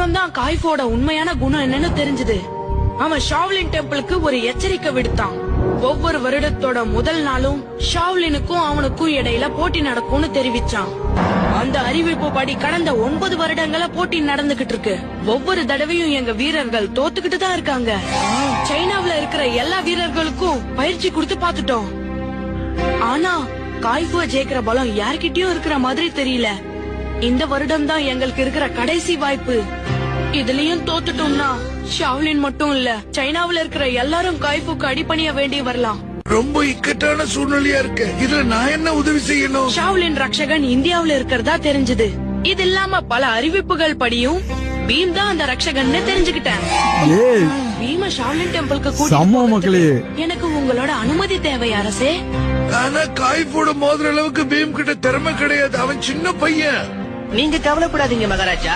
அப்புறம் தான் காய்ஃபோட உண்மையான குணம் என்னன்னு தெரிஞ்சது. அவன் ஷாவ்லின் டெம்பிளுக்கு ஒரு எச்சரிக்கை விடுத்தான். ஒவ்வொரு வருடத்தோட முதல் நாளும் ஷாவ்லினுக்கும் அவனுக்கும் இடையில போட்டி நடக்கும்னு தெரிவிச்சான். அந்த அறிவிப்பு படி கடந்த 9 வருடங்களா போட்டி நடந்துகிட்டு இருக்கு. ஒவ்வொரு தடவையும் எங்க வீரர்கள் தோத்துக்கிட்டு தான் இருக்காங்க. சைனாவுல இருக்கிற எல்லா வீரர்களுக்கும் பயிற்சி கொடுத்து பாத்துட்டோம். ஆனா காய்ஃபுவ ஜெயிக்கிற பலம் யார்கிட்டயும் இருக்கிற மாதிரி தெரியல. இந்த வருடம் தான் எங்களுக்கு இருக்கிற கடைசி வாய்ப்பு. இதுலயும் தோத்துட்டோம்னா ஷாவ்லின் மட்டும் இல்ல, சைனாவுல இருக்கிற எல்லாரும் காய்ஃபுக்கு அடிபணிய வேண்டி வரலாம். ரொம்ப இக்கட்டான சூழ்நிலையா இருக்கு. இதுல நான் என்ன உதவி செய்யணும்? ஷாவ்லின் ரக்ஷகன் இந்தியாவுல இருக்கிறதா தெரிஞ்சது. இது இல்லாம பல அறிவிப்புகள் படியும் பீம் தான் அந்த ரக்ஷகன்னு தெரிஞ்சுக்கிட்டேன். பீம ஷாவ்லின் டெம்பிளுக்கு கூட்டிட்டு எனக்கு உங்களோட அனுமதி தேவை அரசே. ஆனா காய்ஃபோட மோதிர அளவுக்கு பீம் கிட்ட திறமை கிடையாது. அவன் சின்ன பையன். நீங்க கவலைப்படாதீங்க மகாராஜா.